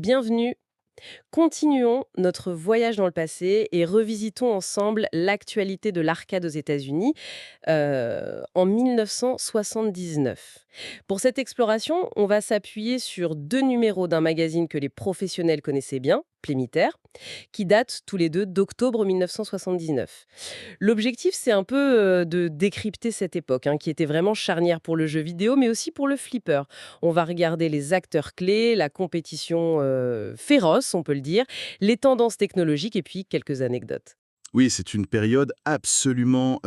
Bienvenue. Continuons notre voyage dans le passé et revisitons ensemble l'actualité de l'arcade aux États-Unis en 1979. Pour cette exploration, on va s'appuyer sur deux numéros d'un magazine que les professionnels connaissaient bien, Playmeter, qui datent tous les deux d'octobre 1979. L'objectif, c'est un peu de décrypter cette époque, qui était vraiment charnière pour le jeu vidéo, mais aussi pour le flipper. On va regarder les acteurs clés, la compétition féroce, on peut le dire, les tendances technologiques et puis quelques anecdotes. Oui, c'est une période absolument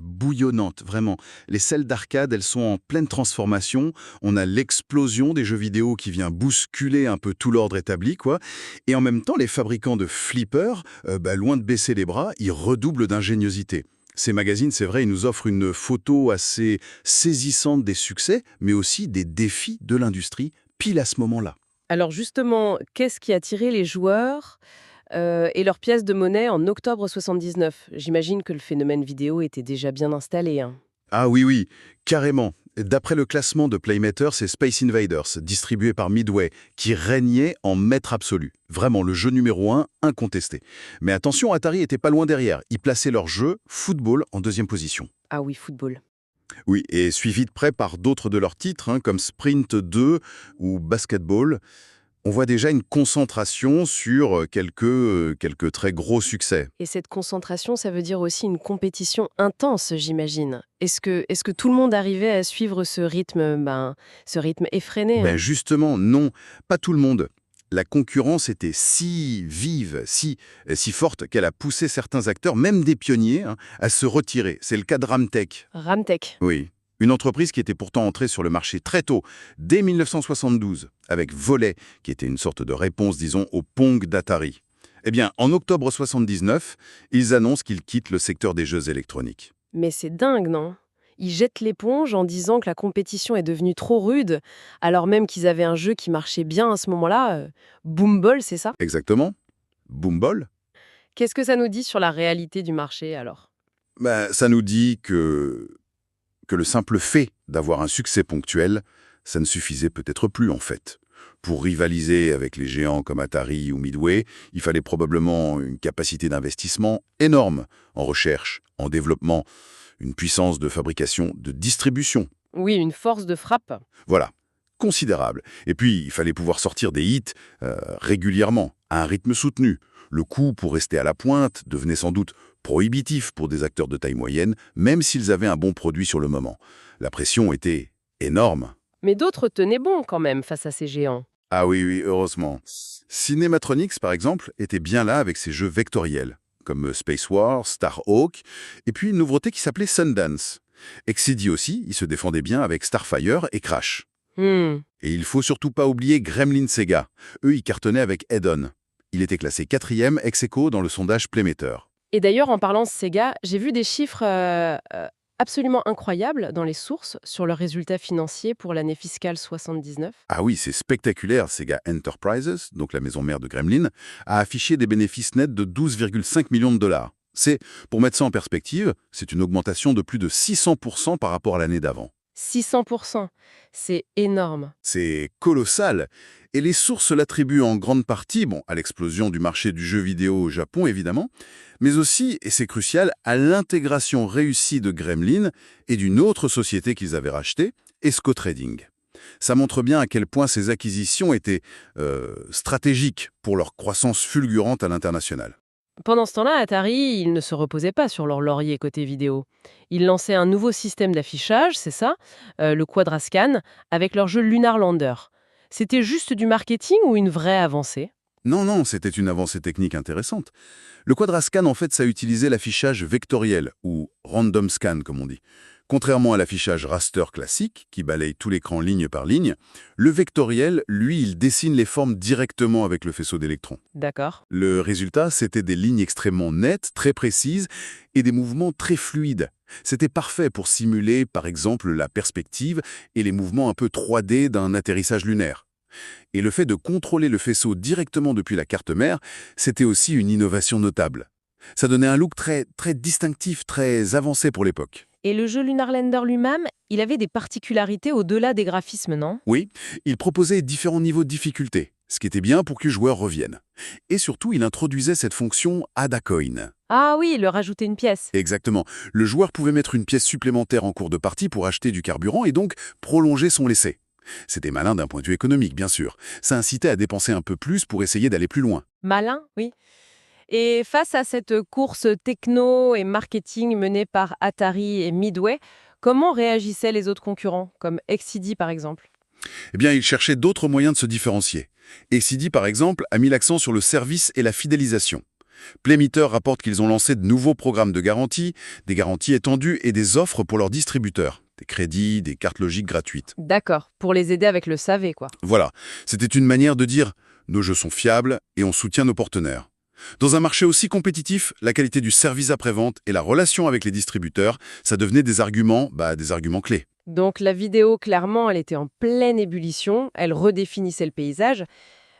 bouillonnante, vraiment. Les salles d'arcade, elles sont en pleine transformation. On a l'explosion des jeux vidéo qui vient bousculer un peu tout l'ordre établi, quoi. Et en même temps, les fabricants de flippers, loin de baisser les bras, ils redoublent d'ingéniosité. Ces magazines, c'est vrai, ils nous offrent une photo assez saisissante des succès, mais aussi des défis de l'industrie, pile à ce moment-là. Alors justement, qu'est-ce qui a attiré les joueurs et leurs pièces de monnaie en octobre 79? J'imagine que le phénomène vidéo était déjà bien installé, hein. Ah oui, oui, carrément. D'après le classement de Playmater, c'est Space Invaders, distribué par Midway, qui régnait en maître absolu. Vraiment, le jeu numéro 1, incontesté. Mais attention, Atari était pas loin derrière. Ils plaçaient leur jeu, Football, en deuxième position. Ah oui, football. Oui, et suivi de près par d'autres de leurs titres, comme Sprint 2 ou Basketball. On voit déjà une concentration sur quelques très gros succès. Et cette concentration, ça veut dire aussi une compétition intense, j'imagine. Est-ce que tout le monde arrivait à suivre ce rythme effréné, Ben hein? justement, non, pas tout le monde. La concurrence était si vive, si forte qu'elle a poussé certains acteurs, même des pionniers, à se retirer. C'est le cas de Ramtech. Ramtech. Oui. Une entreprise qui était pourtant entrée sur le marché très tôt, dès 1972, avec Volley, qui était une sorte de réponse, disons, au Pong d'Atari. Eh bien, en octobre 79, ils annoncent qu'ils quittent le secteur des jeux électroniques. Mais c'est dingue, non? Ils jettent l'éponge en disant que la compétition est devenue trop rude, alors même qu'ils avaient un jeu qui marchait bien à ce moment-là. Boom Ball, c'est ça? Exactement. Boomball. Qu'est-ce que ça nous dit sur la réalité du marché, alors? Ben, ça nous dit que le simple fait d'avoir un succès ponctuel, ça ne suffisait peut-être plus en fait. Pour rivaliser avec les géants comme Atari ou Midway, il fallait probablement une capacité d'investissement énorme en recherche, en développement, une puissance de fabrication, de distribution. Oui, une force de frappe. Voilà, considérable. Et puis, il fallait pouvoir sortir des hits régulièrement, à un rythme soutenu. Le coût pour rester à la pointe devenait sans doute prohibitif pour des acteurs de taille moyenne, même s'ils avaient un bon produit sur le moment. La pression était énorme. Mais d'autres tenaient bon quand même face à ces géants. Ah oui, oui, heureusement. Cinematronics, par exemple, était bien là avec ses jeux vectoriels, comme Space War, Starhawk, et puis une nouveauté qui s'appelait Sundance. Exidy aussi, il se défendait bien avec Starfire et Crash. Hmm. Et il faut surtout pas oublier Gremlin Sega. Eux, ils cartonnaient avec Head-On. Il était classé 4e ex aequo dans le sondage Playmeter. Et d'ailleurs, en parlant de Sega, j'ai vu des chiffres absolument incroyables dans les sources sur leurs résultats financiers pour l'année fiscale 79. Ah oui, c'est spectaculaire. Sega Enterprises, donc la maison mère de Gremlin, a affiché des bénéfices nets de 12,5 millions de dollars. Pour mettre ça en perspective, c'est une augmentation de plus de 600% par rapport à l'année d'avant. 600%, c'est énorme. C'est colossal. Et les sources l'attribuent en grande partie, à l'explosion du marché du jeu vidéo au Japon, évidemment, mais aussi, et c'est crucial, à l'intégration réussie de Gremlin et d'une autre société qu'ils avaient rachetée, Esco Trading. Ça montre bien à quel point ces acquisitions étaient stratégiques pour leur croissance fulgurante à l'international. Pendant ce temps-là, Atari, ils ne se reposaient pas sur leur laurier côté vidéo. Ils lançaient un nouveau système d'affichage, c'est ça, le Quadrascan, avec leur jeu Lunar Lander. C'était juste du marketing ou une vraie avancée? Non, non, c'était une avancée technique intéressante. Le Quadrascan, en fait, ça utilisait l'affichage vectoriel, ou random scan, comme on dit. Contrairement à l'affichage raster classique, qui balaye tout l'écran ligne par ligne, le vectoriel, lui, il dessine les formes directement avec le faisceau d'électrons. D'accord. Le résultat, c'était des lignes extrêmement nettes, très précises, et des mouvements très fluides. C'était parfait pour simuler, par exemple, la perspective et les mouvements un peu 3D d'un atterrissage lunaire. Et le fait de contrôler le faisceau directement depuis la carte mère, c'était aussi une innovation notable. Ça donnait un look très, très distinctif, très avancé pour l'époque. Et le jeu Lunar Lander lui-même, il avait des particularités au-delà des graphismes, non? Oui, il proposait différents niveaux de difficulté. ce qui était bien pour que le joueur revienne. Et surtout, il introduisait cette fonction Add a Coin. Ah oui, leur ajouter une pièce. Exactement. Le joueur pouvait mettre une pièce supplémentaire en cours de partie pour acheter du carburant et donc prolonger son laissez. C'était malin d'un point de vue économique, bien sûr. Ça incitait à dépenser un peu plus pour essayer d'aller plus loin. Malin, oui. Et face à cette course techno et marketing menée par Atari et Midway, comment réagissaient les autres concurrents, comme XCD par exemple? Eh bien, il cherchait d'autres moyens de se différencier. XCD, par exemple, a mis l'accent sur le service et la fidélisation. Playmeter rapporte qu'ils ont lancé de nouveaux programmes de garantie, des garanties étendues et des offres pour leurs distributeurs. Des crédits, des cartes logiques gratuites. D'accord, pour les aider avec le SAV, quoi. Voilà, c'était une manière de dire « nos jeux sont fiables et on soutient nos partenaires ». Dans un marché aussi compétitif, la qualité du service après-vente et la relation avec les distributeurs, ça devenait des arguments clés. Donc la vidéo, clairement, elle était en pleine ébullition, elle redéfinissait le paysage.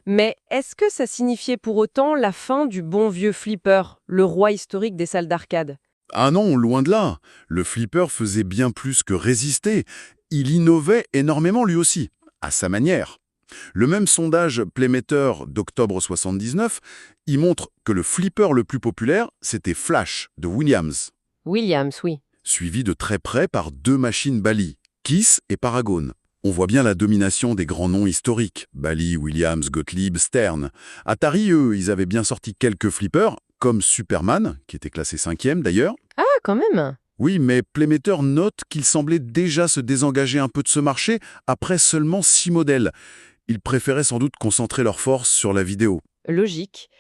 Mais est-ce que ça signifiait pour autant la fin du bon vieux flipper, le roi historique des salles d'arcade? Ah non, loin de là. Le flipper faisait bien plus que résister. Il innovait énormément lui aussi, à sa manière. Le même sondage Playmeter d'octobre 79, il montre que le flipper le plus populaire, c'était Flash de Williams, Williams, oui. suivi de très près par deux machines Bally, Kiss et Paragon. On voit bien la domination des grands noms historiques, Bally, Williams, Gottlieb, Stern. Atari, eux, ils avaient bien sorti quelques flippers, comme Superman, qui était classé 5e d'ailleurs. Ah, quand même. Oui, mais Playmeter note qu'ils semblaient déjà se désengager un peu de ce marché après seulement 6 modèles. Ils préféraient sans doute concentrer leurs forces sur la vidéo. Logique.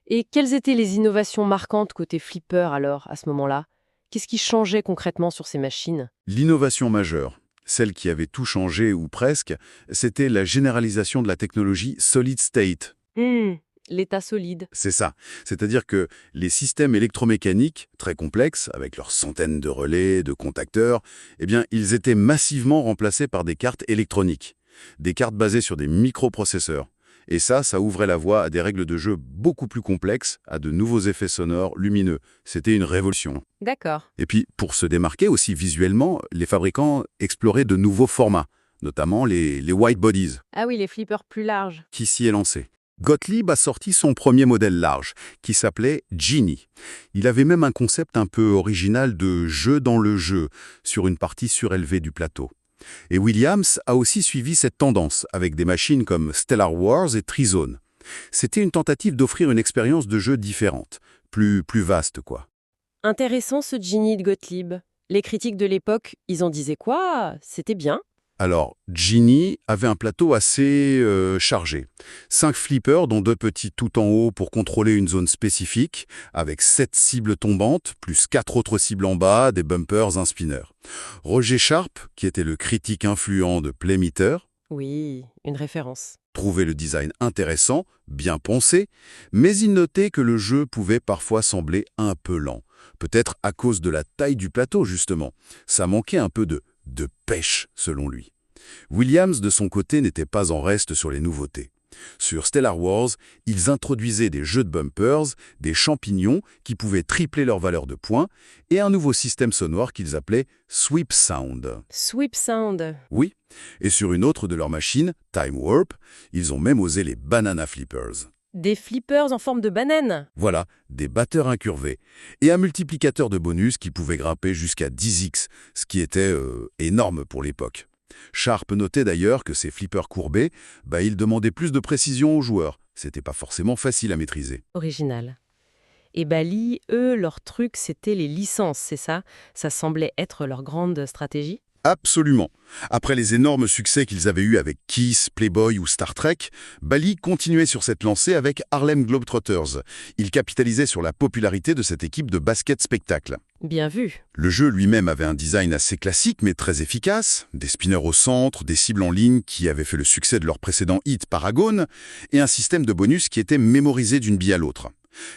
Et quelles étaient les innovations marquantes côté flipper alors, à ce moment-là? Qu'est-ce qui changeait concrètement sur ces machines? L'innovation majeure, celle qui avait tout changé ou presque, c'était la généralisation de la technologie Solid State. L'état solide. C'est ça. C'est-à-dire que les systèmes électromécaniques, très complexes, avec leurs centaines de relais, de contacteurs, eh bien, ils étaient massivement remplacés par des cartes électroniques. Des cartes basées sur des microprocesseurs. Et ça ouvrait la voie à des règles de jeu beaucoup plus complexes, à de nouveaux effets sonores lumineux. C'était une révolution. D'accord. Et puis, pour se démarquer aussi visuellement, les fabricants exploraient de nouveaux formats, notamment les white bodies, Ah oui, les flippers plus larges. qui s'y est lancé. Gottlieb a sorti son premier modèle large, qui s'appelait Genie. Il avait même un concept un peu original de jeu dans le jeu, sur une partie surélevée du plateau. Et Williams a aussi suivi cette tendance, avec des machines comme Stellar Wars et Trizone. C'était une tentative d'offrir une expérience de jeu différente, plus vaste quoi. Intéressant ce Genie de Gottlieb. Les critiques de l'époque, ils en disaient quoi? C'était bien. Alors, Genie avait un plateau assez chargé. 5 flippers, dont 2 petits tout en haut pour contrôler une zone spécifique, avec 7 cibles tombantes, plus 4 autres cibles en bas, des bumpers, un spinner. Roger Sharp, qui était le critique influent de Playmeter, Oui, une référence. trouvait le design intéressant, bien pensé, mais il notait que le jeu pouvait parfois sembler un peu lent. Peut-être à cause de la taille du plateau, justement. Ça manquait un peu de pêche, selon lui. Williams, de son côté, n'était pas en reste sur les nouveautés. Sur Stellar Wars, ils introduisaient des jeux de bumpers, des champignons qui pouvaient tripler leur valeur de points, et un nouveau système sonore qu'ils appelaient Sweep Sound. Sweep Sound. Oui, et sur une autre de leurs machines, Time Warp, ils ont même osé les Banana Flippers. Des flippers en forme de banane. Voilà, des batteurs incurvés, et un multiplicateur de bonus qui pouvait grimper jusqu'à 10x, ce qui était énorme pour l'époque. Sharp notait d'ailleurs que ces flippers courbés, ils demandaient plus de précision aux joueurs. C'était pas forcément facile à maîtriser. Original. Et Bally, eux, leur truc, c'était les licences, c'est ça? Ça semblait être leur grande stratégie? Absolument. Après les énormes succès qu'ils avaient eus avec Kiss, Playboy ou Star Trek, Bally continuait sur cette lancée avec Harlem Globetrotters. Il capitalisait sur la popularité de cette équipe de basket spectacle. Bien vu. Le jeu lui-même avait un design assez classique mais très efficace, des spinners au centre, des cibles en ligne qui avaient fait le succès de leur précédent hit Paragon, et un système de bonus qui était mémorisé d'une bille à l'autre.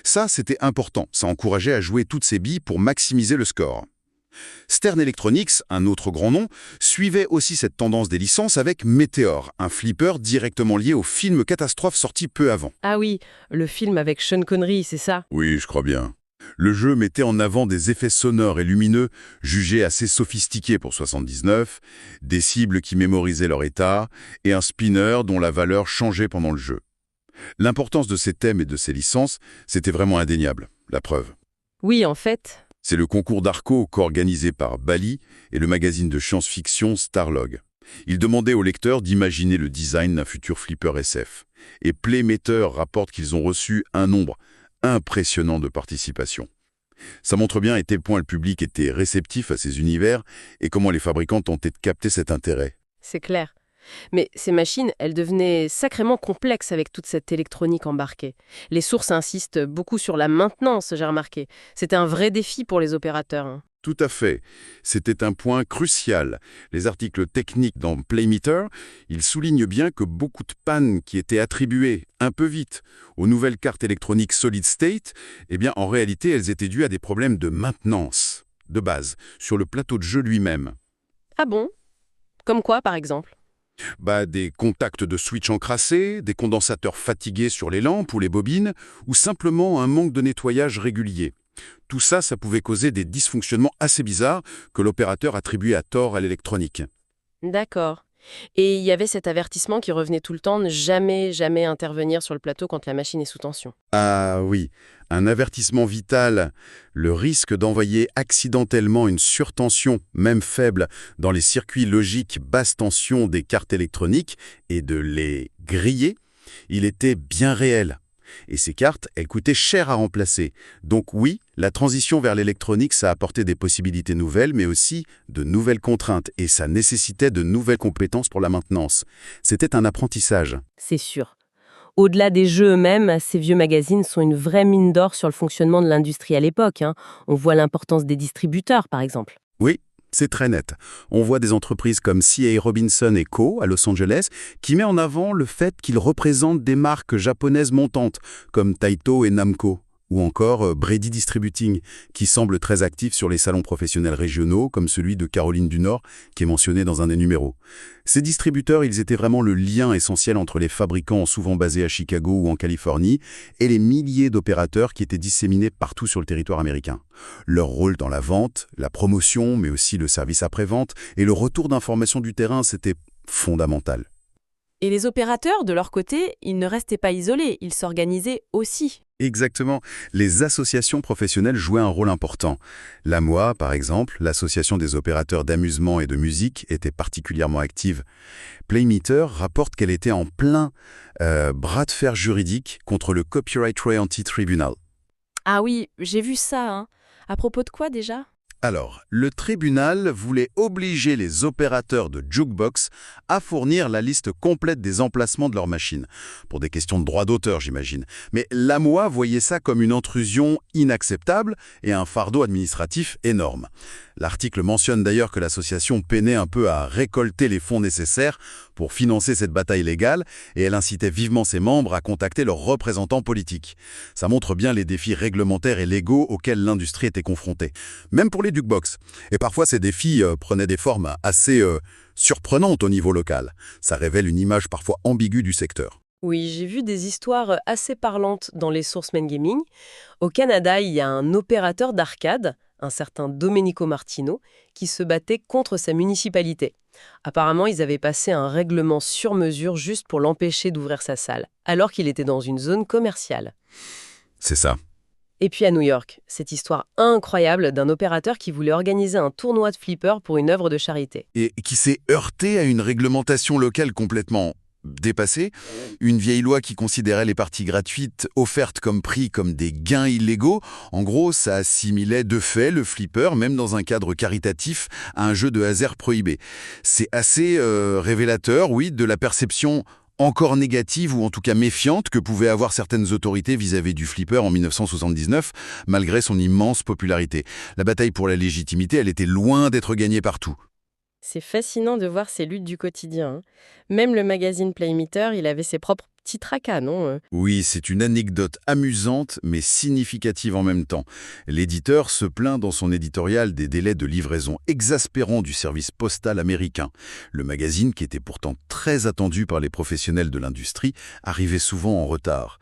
Ça, c'était important, ça encourageait à jouer toutes ces billes pour maximiser le score. Stern Electronics, un autre grand nom, suivait aussi cette tendance des licences avec Meteor, un flipper directement lié au film catastrophe sorti peu avant. Ah oui, le film avec Sean Connery, c'est ça? Oui, je crois bien. Le jeu mettait en avant des effets sonores et lumineux jugés assez sophistiqués pour 79, des cibles qui mémorisaient leur état et un spinner dont la valeur changeait pendant le jeu. L'importance de ces thèmes et de ces licences, c'était vraiment indéniable. La preuve. Oui, en fait. C'est le concours d'Arco co-organisé par Bally et le magazine de science-fiction Starlog. Il demandait aux lecteurs d'imaginer le design d'un futur flipper SF. Et Playmater rapporte qu'ils ont reçu un nombre impressionnant de participations. Ça montre bien à quel point le public était réceptif à ces univers et comment les fabricants tentaient de capter cet intérêt. C'est clair. Mais ces machines, elles devenaient sacrément complexes avec toute cette électronique embarquée. Les sources insistent beaucoup sur la maintenance, j'ai remarqué. C'était un vrai défi pour les opérateurs, hein. Tout à fait. C'était un point crucial. Les articles techniques dans Playmeter, ils soulignent bien que beaucoup de pannes qui étaient attribuées un peu vite aux nouvelles cartes électroniques Solid State, eh bien en réalité elles étaient dues à des problèmes de maintenance, de base, sur le plateau de jeu lui-même. Ah bon? Comme quoi, par exemple? Des contacts de switch encrassés, des condensateurs fatigués sur les lampes ou les bobines, ou simplement un manque de nettoyage régulier. Tout ça, ça pouvait causer des dysfonctionnements assez bizarres que l'opérateur attribuait à tort à l'électronique. D'accord. Et il y avait cet avertissement qui revenait tout le temps, ne jamais, jamais intervenir sur le plateau quand la machine est sous tension. Ah oui, un avertissement vital, le risque d'envoyer accidentellement une surtension, même faible, dans les circuits logiques basse tension des cartes électroniques et de les griller, il était bien réel. Et ces cartes, elles coûtaient cher à remplacer. Donc oui, la transition vers l'électronique, ça apportait des possibilités nouvelles, mais aussi de nouvelles contraintes, et ça nécessitait de nouvelles compétences pour la maintenance. C'était un apprentissage. C'est sûr. Au-delà des jeux eux-mêmes, ces vieux magazines sont une vraie mine d'or sur le fonctionnement de l'industrie à l'époque, hein. On voit l'importance des distributeurs, par exemple. Oui, c'est très net. On voit des entreprises comme C.A. Robinson et Co. à Los Angeles qui met en avant le fait qu'ils représentent des marques japonaises montantes comme Taito et Namco, ou encore Brady Distributing, qui semble très actif sur les salons professionnels régionaux comme celui de Caroline du Nord qui est mentionné dans un des numéros. Ces distributeurs, ils étaient vraiment le lien essentiel entre les fabricants souvent basés à Chicago ou en Californie et les milliers d'opérateurs qui étaient disséminés partout sur le territoire américain. Leur rôle dans la vente, la promotion, mais aussi le service après-vente et le retour d'informations du terrain, c'était fondamental. Et les opérateurs, de leur côté, ils ne restaient pas isolés, ils s'organisaient aussi. Exactement. Les associations professionnelles jouaient un rôle important. L'AMOA, par exemple, l'association des opérateurs d'amusement et de musique, était particulièrement active. Playmeter rapporte qu'elle était en plein bras de fer juridique contre le Copyright Royalty Tribunal. Ah oui, j'ai vu ça, hein. À propos de quoi déjà? Alors, le tribunal voulait obliger les opérateurs de jukebox à fournir la liste complète des emplacements de leurs machines, pour des questions de droit d'auteur, j'imagine. Mais l'AMOA voyait ça comme une intrusion inacceptable et un fardeau administratif énorme. L'article mentionne d'ailleurs que l'association peinait un peu à récolter les fonds nécessaires pour financer cette bataille légale et elle incitait vivement ses membres à contacter leurs représentants politiques. Ça montre bien les défis réglementaires et légaux auxquels l'industrie était confrontée, même pour les jukebox. Et parfois ces défis prenaient des formes assez surprenantes au niveau local. Ça révèle une image parfois ambiguë du secteur. Oui, j'ai vu des histoires assez parlantes dans les sources Men Gaming. Au Canada, il y a un opérateur d'arcade, un certain Domenico Martino, qui se battait contre sa municipalité. Apparemment, ils avaient passé un règlement sur mesure juste pour l'empêcher d'ouvrir sa salle, alors qu'il était dans une zone commerciale. C'est ça. Et puis à New York, cette histoire incroyable d'un opérateur qui voulait organiser un tournoi de flipper pour une œuvre de charité. Et qui s'est heurté à une réglementation locale complètement dépassée, une vieille loi qui considérait les parties gratuites offertes comme prix comme des gains illégaux. En gros, ça assimilait de fait le flipper, même dans un cadre caritatif, à un jeu de hasard prohibé. C'est assez révélateur, oui, de la perception encore négative ou en tout cas méfiante que pouvaient avoir certaines autorités vis-à-vis du flipper en 1979, malgré son immense popularité. La bataille pour la légitimité, elle était loin d'être gagnée partout. C'est fascinant de voir ces luttes du quotidien, hein. Même le magazine Playmeter, il avait ses propres petits tracas, non? Oui, c'est une anecdote amusante mais significative en même temps. L'éditeur se plaint dans son éditorial des délais de livraison exaspérants du service postal américain. Le magazine, qui était pourtant très attendu par les professionnels de l'industrie, arrivait souvent en retard.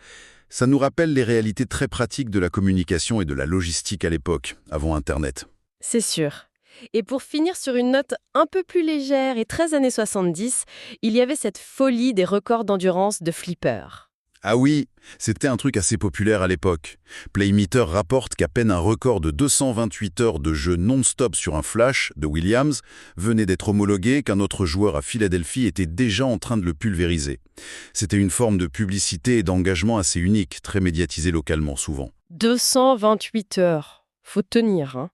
Ça nous rappelle les réalités très pratiques de la communication et de la logistique à l'époque, avant Internet. C'est sûr. Et pour finir sur une note un peu plus légère et très années 70, il y avait cette folie des records d'endurance de flipper. Ah oui, c'était un truc assez populaire à l'époque. Playmeter rapporte qu'à peine un record de 228 heures de jeu non-stop sur un flash de Williams venait d'être homologué qu'un autre joueur à Philadelphie était déjà en train de le pulvériser. C'était une forme de publicité et d'engagement assez unique, très médiatisée localement souvent. 228 heures. Faut tenir, hein.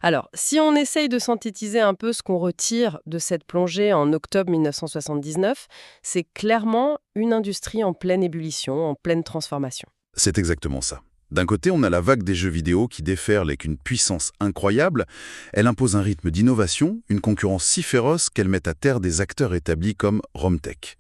Alors, si on essaye de synthétiser un peu ce qu'on retire de cette plongée en octobre 1979, c'est clairement une industrie en pleine ébullition, en pleine transformation. C'est exactement ça. D'un côté, on a la vague des jeux vidéo qui déferle avec une puissance incroyable. Elle impose un rythme d'innovation, une concurrence si féroce qu'elle met à terre des acteurs établis comme Romtech.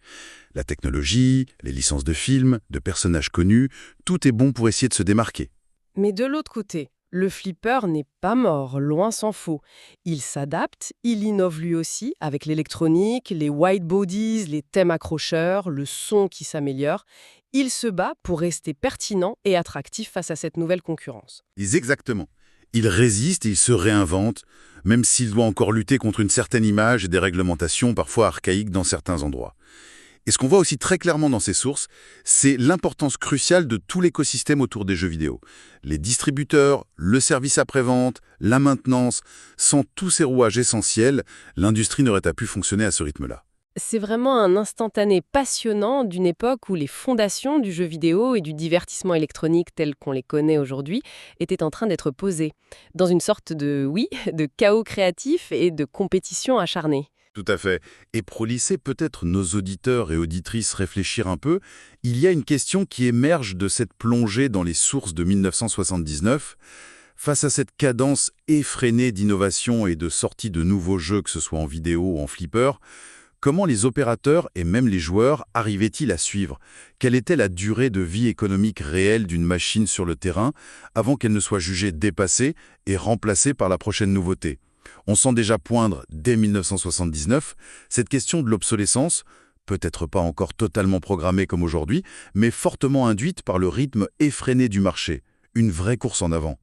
La technologie, les licences de films, de personnages connus, tout est bon pour essayer de se démarquer. Mais de l'autre côté, le flipper n'est pas mort, loin s'en faut. Il s'adapte, il innove lui aussi, avec l'électronique, les white bodies, les thèmes accrocheurs, le son qui s'améliore. Il se bat pour rester pertinent et attractif face à cette nouvelle concurrence. Exactement. Il résiste et il se réinvente, même s'il doit encore lutter contre une certaine image et des réglementations parfois archaïques dans certains endroits. Et ce qu'on voit aussi très clairement dans ces sources, c'est l'importance cruciale de tout l'écosystème autour des jeux vidéo. Les distributeurs, le service après-vente, la maintenance, sans tous ces rouages essentiels, l'industrie n'aurait pas pu fonctionner à ce rythme-là. C'est vraiment un instantané passionnant d'une époque où les fondations du jeu vidéo et du divertissement électronique tels qu'on les connaît aujourd'hui étaient en train d'être posées, dans une sorte de, oui, de chaos créatif et de compétition acharnée. Tout à fait. Et pour laisser peut-être nos auditeurs et auditrices réfléchir un peu, il y a une question qui émerge de cette plongée dans les sources de 1979. Face à cette cadence effrénée d'innovation et de sortie de nouveaux jeux, que ce soit en vidéo ou en flipper, comment les opérateurs et même les joueurs arrivaient-ils à suivre? Quelle était la durée de vie économique réelle d'une machine sur le terrain avant qu'elle ne soit jugée dépassée et remplacée par la prochaine nouveauté? On sent déjà poindre, dès 1979, cette question de l'obsolescence, peut-être pas encore totalement programmée comme aujourd'hui, mais fortement induite par le rythme effréné du marché, une vraie course en avant.